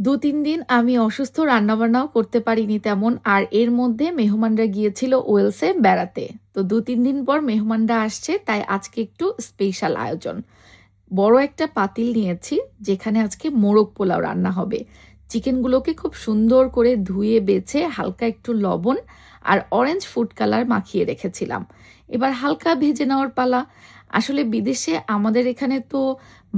২-৩ দিন আমি অসুস্থ, রান্নাবান্নাও করতে পারিনি তেমন। আর এর মধ্যে মেহমানরা গিয়েছিল ওয়েলসে বেড়াতে। তো ২-৩ দিন পর মেহমানরা আসছে, তাই আজকে একটু স্পেশাল আয়োজন। বড় একটা পাতিল নিয়েছি, যেখানে আজকে মোরগ পোলাও রান্না হবে। চিকেনগুলোকে খুব সুন্দর করে ধুয়ে বেছে হালকা একটু লবণ আর অরেঞ্জ ফুড কালার মাখিয়ে রেখেছিলাম। এবার হালকা ভেজে নেওয়ার পালা। আসলে বিদেশে আমাদের এখানে তো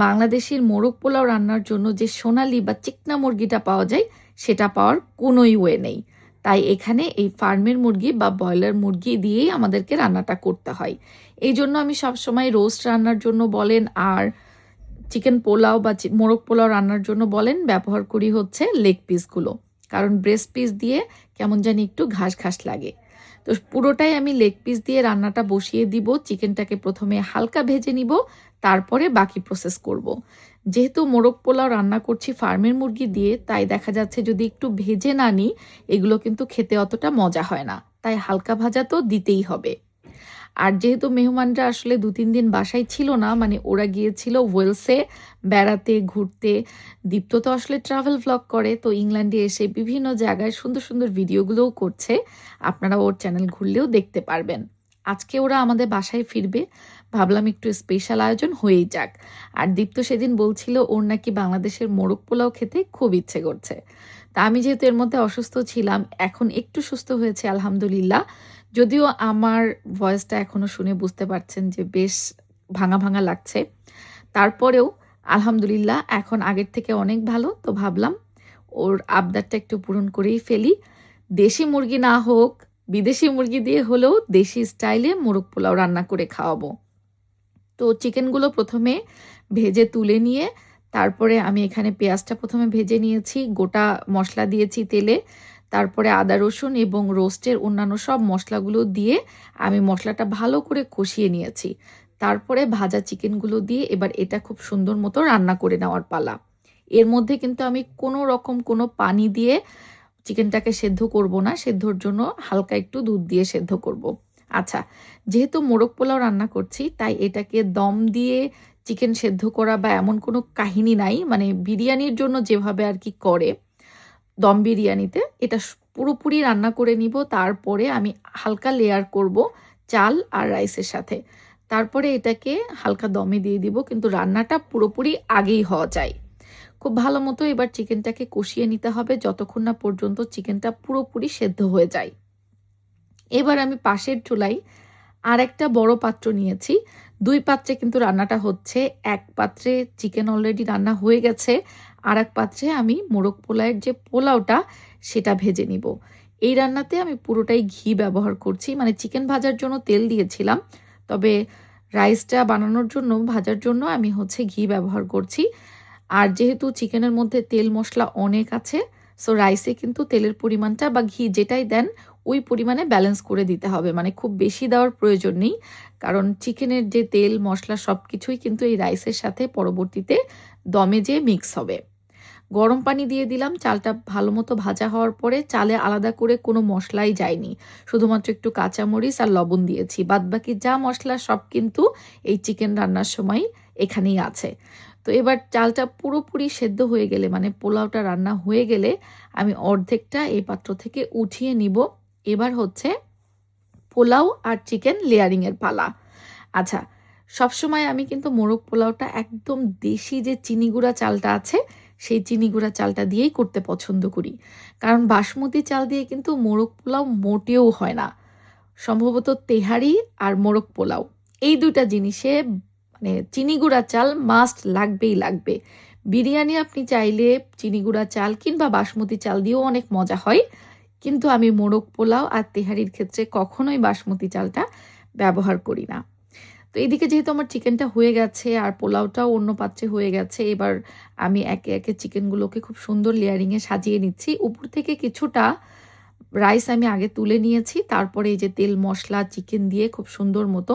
বাংলাদেশের মোরগ পোলাও রান্নার জন্য যে সোনালি বা চিকনা মুরগিটা পাওয়া যায়, সেটা পাওয়ার কোনোই ওয়ে নেই। তাই এখানে এই ফার্মের মুরগি বা ব্রয়লার মুরগি দিয়েই আমাদেরকে রান্নাটা করতে হয়। এই জন্য আমি সবসময় রোস্ট রান্নার জন্য বলেন আর চিকেন পোলাও বা মোরগ পোলাও রান্নার জন্য বলেন ব্যবহার করি হচ্ছে লেগ পিসগুলো। কারণ ব্রেস্ট পিস দিয়ে কেমন জানি একটু ঘাস ঘাস লাগে। তো পুরোটাই আমি লেগ পিস দিয়ে রান্নাটা বসিয়ে দিব। চিকেনটাকে প্রথমে হালকা ভেজে নিব, তারপরে বাকি প্রসেস করব। যেহেতু মোরগ পোলাও রান্না করছি ফার্মের মুরগি দিয়ে, তাই দেখা যাচ্ছে যদি একটু ভেজে না নিই, এগুলো কিন্তু খেতে অতটা মজা হয় না। তাই হালকা ভাজা তো দিতেই হবে। আর যেহেতু মেহমানরা আসলে ২-৩ দিন বাসায় ছিল না, মানে ওরা গিয়েছিল ওয়েলসে বেড়াতে, ঘুরতে। দীপ্ত তো আসলে ট্রাভেল ভ্লগ করে, তো ইংল্যান্ডে এসে বিভিন্ন জায়গায় সুন্দর সুন্দর ভিডিওগুলোও করছে। আপনারা ওর চ্যানেল ঘুরলেও দেখতে পারবেন। আজকে ওরা আমাদের বাসায় ফিরবে, ভাবলাম একটু স্পেশাল আয়োজন হয়েই যাক। আর দীপ্ত সেদিন বলছিল ওর নাকি বাংলাদেশের মোরগ পোলাও খেতে খুব ইচ্ছে করছে। তা আমি যেহেতু এর মধ্যে অসুস্থ ছিলাম, এখন একটু সুস্থ হয়েছে আলহামদুলিল্লাহ। যদিও আমার ভয়েসটা এখনো শুনে বুঝতে পারছেন যে বেশ ভাঙা ভাঙা লাগছে, তারপরেও আলহামদুলিল্লাহ এখন আগের থেকে অনেক ভালো। তো ভাবলাম ওর আবদারটা একটু পূরণ করেই ফেলি। দেশি মুরগি না হোক, বিদেশি মুরগি দিয়ে হলেও দেশি স্টাইলে মোরগ পোলাও রান্না করে খাওয়াবো। তো চিকেনগুলো প্রথমে ভেজে তুলে নিয়ে তারপরে আমি এখানে পেঁয়াজটা প্রথমে ভেজে নিয়েছি, গোটা মশলা দিয়েছি তেলে, তারপরে আদা রসুন এবং রোস্টের অন্যান্য সব মশলাগুলো দিয়ে আমি মশলাটা ভালো করে কষিয়ে নিয়েছি। তারপরে ভাজা চিকেনগুলো দিয়ে এবার এটা খুব সুন্দর মতো রান্না করে নেওয়ার পালা। এর মধ্যে কিন্তু আমি কোনো রকম কোনো পানি দিয়ে চিকেনটাকে সেদ্ধ করব না, সেদ্ধর জন্য হালকা একটু দুধ দিয়ে সেদ্ধ করব। আচ্ছা, যেহেতু মোরগ পোলাও রান্না করছি, তাই এটাকে দম দিয়ে চিকেন সেদ্ধ করা বা এমন কোনো কাহিনী নাই। মানে বিরিয়ানির জন্য যেভাবে আর কি করে, দম বিরিয়ানিতে এটা পুরোপুরি রান্না করে নিব। তারপরে আমি হালকা লেয়ার করব চাল আর রাইসের সাথে, তারপরে এটাকে হালকা দমে দিয়ে দিব। কিন্তু রান্নাটা পুরোপুরি আগেই হওয়া যায়। খুব ভালো মতো এবার চিকেনটাকে কষিয়ে নিতে হবে যতক্ষণ না পর্যন্ত চিকেনটা পুরোপুরি সেদ্ধ হয়ে যায়। এবার আমি পাশের চুলায় আর একটা বড় পাত্র নিয়েছি। ২ পাত্রে কিন্তু রান্নাটা হচ্ছে। এক পাত্রে চিকেন অলরেডি রান্না হয়ে গেছে, আর এক পাত্রে আমি মোরগ পোলাওয়ের যে পোলাওটা সেটা ভেজে নিব। এই রান্নাতে আমি পুরোটাই ঘি ব্যবহার করছি। মানে চিকেন ভাজার জন্য তেল দিয়েছিলাম, তবে রাইসটা বানানোর জন্য ভাজার জন্য আমি হচ্ছে ঘি ব্যবহার করছি। আর যেহেতু চিকেনের মধ্যে তেল মশলা অনেক আছে, সো রাইসে কিন্তু তেলের পরিমাণটা বা ঘি যেটাই দেন ওই পরিমাণে ব্যালেন্স করে দিতে হবে। মানে খুব বেশি দেওয়ার প্রয়োজন নেই, কারণ চিকেনের যে তেল মশলা সব কিছুই কিন্তু এই রাইসের সাথে পরবর্তীতে দমে যেয়ে মিক্স হবে। গরম পানি দিয়ে দিলাম। চালটা ভালো মতো ভাজা হওয়ার পরে চালে আলাদা করে কোনো মশলাই যায়নি, শুধুমাত্র একটু কাঁচামরিচ আর লবণ দিয়েছি। বাদবাকি যা মশলা সব কিন্তু এই চিকেন রান্নার সময় এখানেই আছে। তো এবার চালটা পুরোপুরি সেদ্ধ হয়ে গেলে, মানে পোলাওটা রান্না হয়ে গেলে, আমি অর্ধেকটা এই পাত্র থেকে উঠিয়ে নিব। এবার হচ্ছে পোলাও আর চিকেন লেয়ারিংয়ের পালা। আচ্ছা, সবসময় আমি কিন্তু মোরগ পোলাওটা একদম দেশি যে চিনি গুঁড়া চালটা আছে, সেই চিনি গুঁড়া চালটা দিয়েই করতে পছন্দ করি। কারণ বাসমতি চাল দিয়ে কিন্তু মোরগ পোলাও মোটেও হয় না। সম্ভবত তেহারি আর মোরগ পোলাও, এই দুইটা জিনিসে মানে চিনি গুঁড়া চাল মাস্ট লাগবেই লাগবে। বিরিয়ানি আপনি চাইলে চিনি গুঁড়া চাল কিংবা বাসমতি চাল দিয়েও অনেক মজা হয়, কিন্তু আমি মোরগ পোলাও আর তেহারির ক্ষেত্রে কখনোই বাসমতি চালটা ব্যবহার করি না। তো এইদিকে যেহেতু আমার চিকেনটা হয়ে গেছে আর পোলাওটাও অন্য পাত্রে হয়ে গেছে, এবার আমি একে একে চিকেনগুলোকে খুব সুন্দর লেয়ারিংয়ে সাজিয়ে নিচ্ছি। উপর থেকে কিছুটা রাইস আমি আগে তুলে নিয়েছি, তারপরে এই যে তেল মশলা চিকেন দিয়ে খুব সুন্দর মতো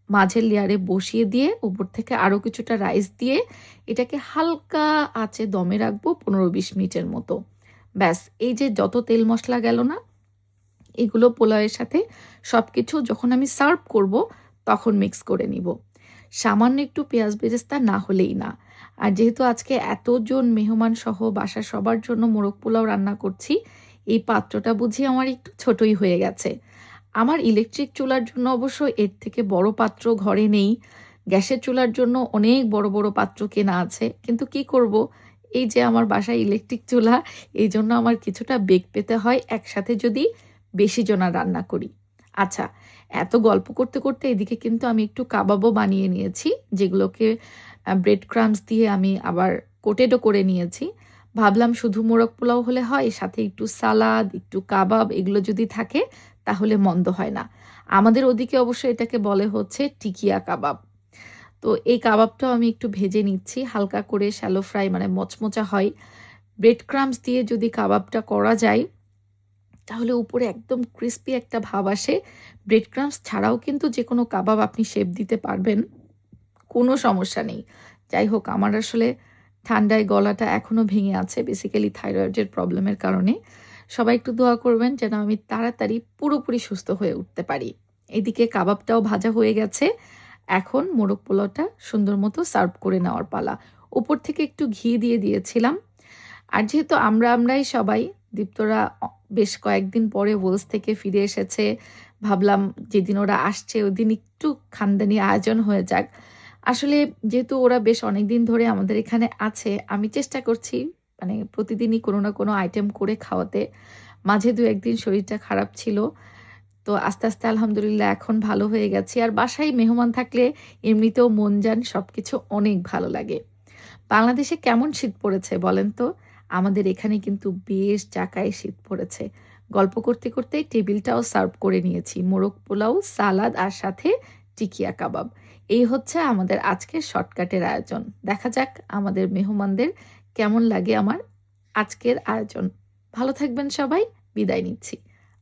মাঝের লেয়ারে বসিয়ে দিয়ে উপর থেকে আরও কিছুটা রাইস দিয়ে এটাকে হালকা আঁচে দমে রাখবো ১৫-২০ মিনিটের মতো। ব্যাস, এই যে যত তেল মশলা গেল না, এগুলো পোলাওয়ের সাথে সব কিছু যখন আমি সার্ভ করব তখন মিক্স করে নিব। সামান্য একটু পেঁয়াজ বেরেস্তা না হলেই না। আর যেহেতু আজকে এতজন মেহমান সহ বাসার সবার জন্য মোরগ পোলাও রান্না করছি, এই পাত্রটা বুঝি আমার একটু ছোটই হয়ে গেছে। আমার ইলেকট্রিক চুলার জন্য অবশ্য এর থেকে বড় পাত্র ঘরে নেই। গ্যাসের চুলার জন্য অনেক বড় বড় পাত্র কেনা আছে, কিন্তু কি করব, এই যে আমার বাসায় ইলেকট্রিক চুলা, এই জন্য আমার কিছুটা বেগ পেতে হয় একসাথে যদি বেশি জনা রান্না করি। আচ্ছা, এত গল্প করতে করতে এদিকে কিন্তু আমি একটু কাবাবও বানিয়ে নিয়েছি, যেগুলোকে ব্রেড ক্রামস দিয়ে আমি আবার কোটেডও করে নিয়েছি। ভাবলাম শুধু মোরগ পোলাও হলে হয়, সাথে একটু সালাদ, একটু কাবাব এগুলো যদি থাকে তাহলে মন্দ হয় না। আমাদের ওদিকে অবশ্য এটাকে বলে হচ্ছে টিকিয়া কাবাব। তো এই কাবাবটাও আমি একটু ভেজে নিচ্ছি হালকা করে, শ্যালো ফ্রাই মানে মচমচা হয়। ব্রেড ক্রামস দিয়ে যদি কাবাবটা করা যায় তাহলে উপরে একদম ক্রিস্পি একটা ভাব আসে। ব্রেড ক্রামস ছাড়াও কিন্তু যে কোনো কাবাব আপনি শেপ দিতে পারবেন, কোনো সমস্যা নেই। যাই হোক, আমার আসলে ঠান্ডায় গলাটা এখনও ভেঙে আছে, বেসিক্যালি থাইরয়েডের প্রবলেমের কারণে। সবাই একটু দোয়া করবেন যেন আমি তাড়াতাড়ি পুরোপুরি সুস্থ হয়ে উঠতে পারি। এদিকে কাবাবটাও ভাজা হয়ে গেছে, এখন মোরগ পোলাওটা সুন্দর মতো সার্ভ করে নেওয়ার পালা। উপর থেকে একটু ঘি দিয়ে দিয়েছিলাম। আর যেহেতু আমরাই সবাই, দীপ্তরা বেশ কয়েকদিন পরে ওয়েলস থেকে ফিরে এসেছে, ভাবলাম যেদিন ওরা আসছে ওই দিন একটু খানদানি আয়োজন হয়ে যাক। আসলে যেহেতু ওরা বেশ অনেক দিন ধরে আমাদের এখানে আছে, আমি চেষ্টা করছি মানে প্রতিদিনই কোনো না কোনো আইটেম করে খাওয়াতে। মাঝে দু একদিন শরীরটা খারাপ ছিল, তো আস্তে আস্তে আলহামদুলিল্লাহ এখন ভালো হয়ে গেছি। আর বাসায় মেহমান থাকলে এমনিতেও মন জান সব কিছু অনেক ভালো লাগে। বাংলাদেশে কেমন শীত পড়েছে বলেন তো? আমাদের এখানে কিন্তু বেশ জাকায় শীত পড়েছে। গল্প করতে করতেই টেবিলটাও সার্ভ করে নিয়েছি, মোরগ পোলাও, সালাদ আর সাথে টিকিয়া কাবাব। এই হচ্ছে আমাদের আজকের শর্টকাটের আয়োজন। দেখা যাক আমাদের মেহমানদের কেমন লাগে আমার আজকের আয়োজন। ভালো থাকবেন সবাই, বিদায় নিচ্ছি।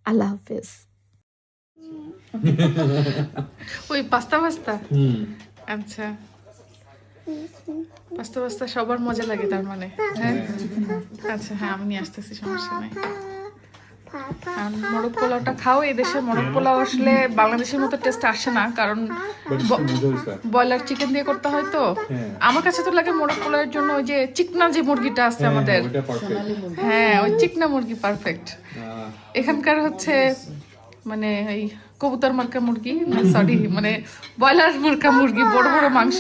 আল্লাহ হাফেজ। ওই পাস্তা পাস্তা আচ্ছা, পাস্তা পাস্তা সবার মজা লাগে তার মানে। হ্যাঁ আচ্ছা, হ্যাঁ আমি নিয়ে আসতেছি, সমস্যা নাই। আর মোরগ পোলাওটা খাও, এই দেশে মোরগ পোলাও আসলে বাংলাদেশের মতো টেস্ট আসে না, কারণ ব্রয়লার চিকেন দিয়ে করতে হয়। তো আমার কাছে তো লাগে মোরগ পোলাওয়ের জন্য ওই যে চিকনা যে মুরগিটা আছে আমাদের, হ্যাঁ ওই চিকনা মুরগি পারফেক্ট। এখানকার হচ্ছে মানে এই কবুতর মার্কা মুরগি, সরি মানে ব্রয়লার মার্কা মুরগি, বড় বড় মাংস,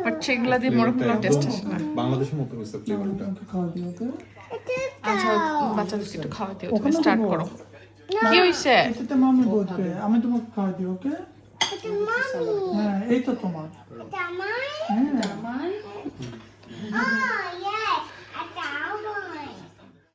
বাট সেগুলা দিয়ে মোরগ পোলাও টেস্ট আসে না। বাংলাদেশের মতো হইছে ফ্লেভারটা। আচ্ছা বাচ্চাদেরকে একটু খাওয়া দিও, তুমি স্টার্ট করো। কি হইছে? এটা মামি বলবে, আমি তোমাকে খাওয়া দিই, ওকে? হ্যাঁ এই তো তোমার। এটা আমার? হ্যাঁ আমার?